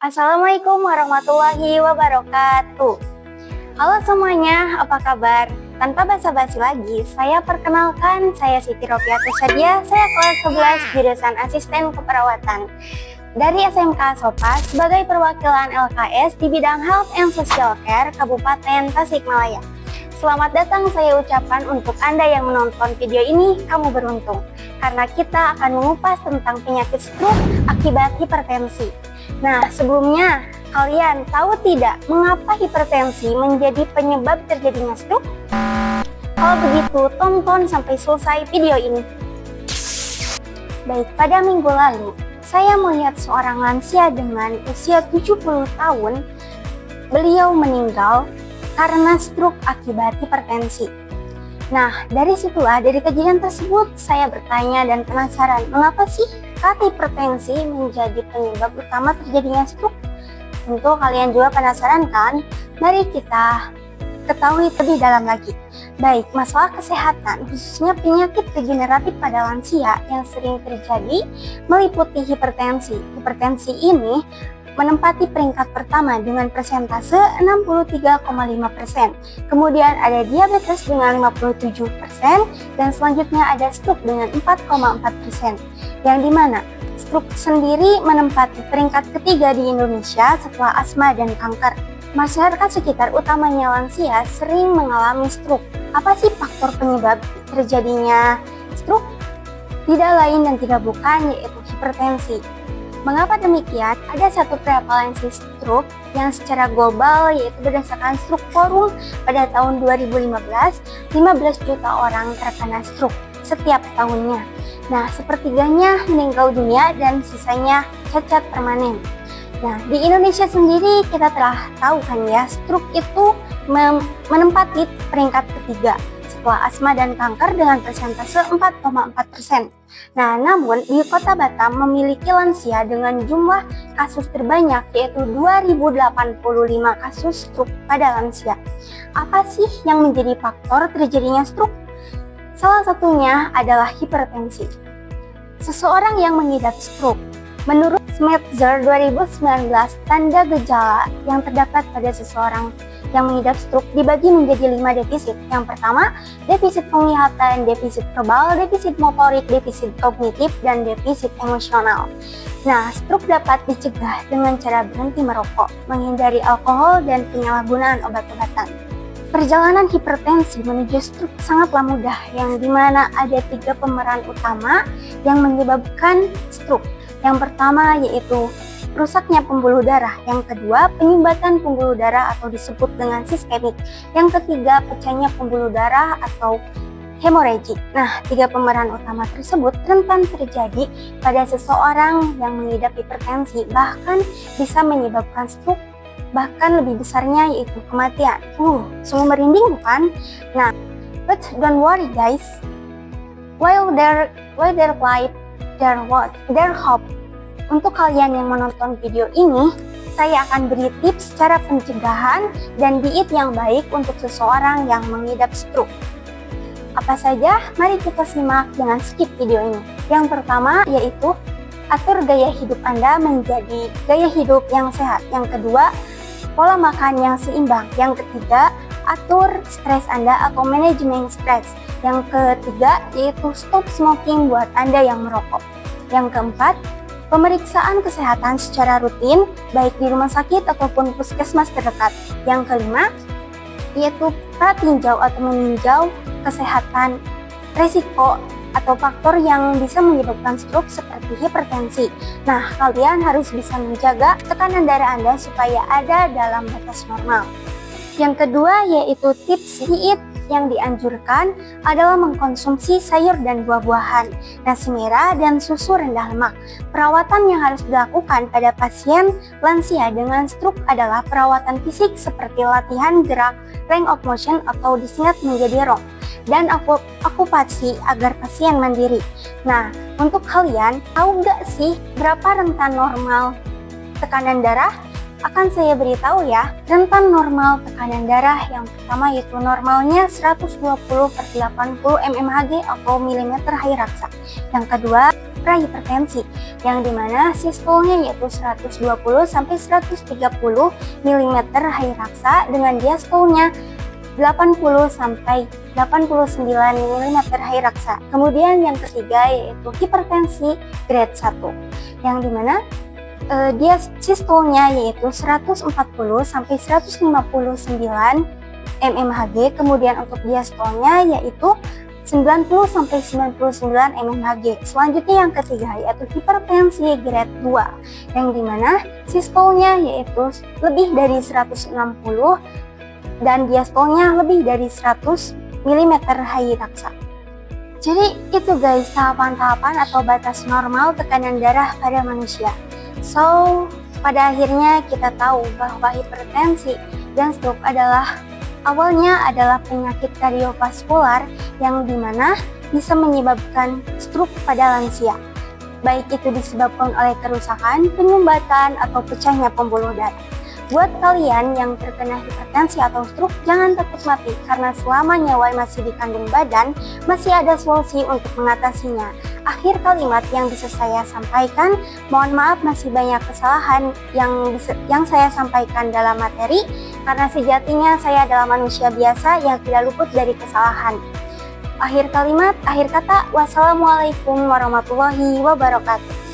Assalamualaikum warahmatullahi wabarakatuh. Halo semuanya, apa kabar? Tanpa basa-basi lagi, saya perkenalkan, saya Siti Rofiatul Sadia, saya kelas 11 jurusan Asisten Keperawatan dari SMK Sopa sebagai perwakilan LKS di bidang Health and Social Care Kabupaten Tasikmalaya. Selamat datang saya ucapkan untuk Anda yang menonton video ini, kamu beruntung. Karena kita akan mengupas tentang penyakit stroke akibat hipertensi. Nah, sebelumnya, kalian tahu tidak mengapa hipertensi menjadi penyebab terjadinya stroke? Kalau begitu, tonton sampai selesai video ini. Baik, pada minggu lalu, saya melihat seorang lansia dengan usia 70 tahun, beliau meninggal karena stroke akibat hipertensi. Nah, dari kejadian tersebut, saya bertanya dan penasaran, mengapa sih hipertensi menjadi penyebab utama terjadinya stroke? Tentu kalian juga penasaran kan? Mari kita ketahui lebih dalam lagi. Baik, masalah kesehatan, khususnya penyakit degeneratif pada lansia yang sering terjadi meliputi hipertensi. Hipertensi ini menempati peringkat pertama dengan persentase 63,5%. Kemudian ada diabetes dengan 57% dan selanjutnya ada stroke dengan 4,4%. Yang dimana stroke sendiri menempati peringkat ketiga di Indonesia setelah asma dan kanker. Masyarakat sekitar utamanya lansia sering mengalami stroke. Apa sih faktor penyebab terjadinya stroke? Tidak lain dan tidak bukan yaitu hipertensi. Mengapa demikian? Ada satu prevalensi stroke yang secara global yaitu berdasarkan Stroke Forum pada tahun 2015, 15 juta orang terkena stroke setiap tahunnya. Nah, sepertiganya meninggal dunia dan sisanya cacat permanen. Nah, di Indonesia sendiri kita telah tahu kan ya, stroke itu menempati peringkat ketiga setelah asma dan kanker dengan persentase 4,4%. Nah, namun di Kota Batam memiliki lansia dengan jumlah kasus terbanyak yaitu 2085 kasus stroke pada lansia. Apa sih yang menjadi faktor terjadinya stroke? Salah satunya adalah hipertensi. Seseorang yang mengidap stroke, menurut Schmeitzer 2019, tanda gejala yang terdapat pada seseorang yang mengidap stroke dibagi menjadi 5 defisit. Yang pertama, defisit penglihatan, defisit verbal, defisit motorik, defisit kognitif, dan defisit emosional. Nah, stroke dapat dicegah dengan cara berhenti merokok, menghindari alkohol, dan penyalahgunaan obat-obatan. Perjalanan hipertensi menuju stroke sangatlah mudah, yang dimana ada 3 pemeran utama yang menyebabkan stroke. Yang pertama yaitu rusaknya pembuluh darah, yang kedua penyumbatan pembuluh darah atau disebut dengan sistemik, yang ketiga pecahnya pembuluh darah atau hemoragi. Nah, 3 pemeran utama tersebut rentan terjadi pada seseorang yang mengidap hipertensi, bahkan bisa menyebabkan stroke, bahkan lebih besarnya yaitu kematian. Sungguh merinding bukan? Nah, but don't worry guys, while their life, their hope. Untuk kalian yang menonton video ini, saya akan beri tips cara pencegahan dan diet yang baik untuk seseorang yang mengidap stroke. Apa saja? Mari kita simak dengan skip video ini. Yang pertama yaitu atur gaya hidup Anda menjadi gaya hidup yang sehat. Yang kedua, pola makan yang seimbang. Yang ketiga, atur stres Anda atau manajemen stres. Yang ketiga yaitu stop smoking buat Anda yang merokok. Yang keempat, pemeriksaan kesehatan secara rutin, baik di rumah sakit ataupun puskesmas terdekat. Yang kelima, yaitu pratinjau atau meninjau kesehatan resiko atau faktor yang bisa menyebabkan stroke seperti hipertensi. Nah, kalian harus bisa menjaga tekanan darah Anda supaya ada dalam batas normal. Yang kedua, yaitu tips diet yang dianjurkan adalah mengkonsumsi sayur dan buah-buahan, nasi merah, dan susu rendah lemak. Perawatan yang harus dilakukan pada pasien lansia dengan stroke adalah perawatan fisik seperti latihan gerak range of motion atau disingkat menjadi ROM, dan okupasi agar pasien mandiri. Nah, untuk kalian, tahu gak sih berapa rentan normal tekanan darah? Akan saya beritahu ya, rentan normal tekanan darah yang pertama yaitu normalnya 120/80 mmHg atau milimeter Hg raksa. Yang kedua, prahipertensi, yang dimana sistolnya yaitu 120 sampai 130 mm Hg dengan diastolnya 80 sampai 89 mm Hg. Kemudian yang ketiga yaitu hipertensi grade 1, yang dimana dia sistolnya yaitu 140 sampai 159 mmHg, kemudian untuk diastolnya yaitu 90 sampai 99 mmHg. Selanjutnya yang ketiga yaitu hipertensi grade 2, yang dimana sistolnya yaitu lebih dari 160 dan diastolnya lebih dari 100 mm Hg. Jadi itu guys, tahapan-tahapan atau batas normal tekanan darah pada manusia. So, pada akhirnya kita tahu bahwa hipertensi dan stroke awalnya adalah penyakit kardiovaskular yang dimana bisa menyebabkan stroke pada lansia. Baik itu disebabkan oleh kerusakan, penyumbatan, atau pecahnya pembuluh darah. Buat kalian yang terkena hipertensi atau stroke, jangan takut mati karena selama nyawa masih di kandung badan, masih ada solusi untuk mengatasinya. Akhir kalimat yang bisa saya sampaikan, mohon maaf masih banyak kesalahan yang saya sampaikan dalam materi, karena sejatinya saya adalah manusia biasa yang tidak luput dari kesalahan. Akhir kalimat, akhir kata, wassalamualaikum warahmatullahi wabarakatuh.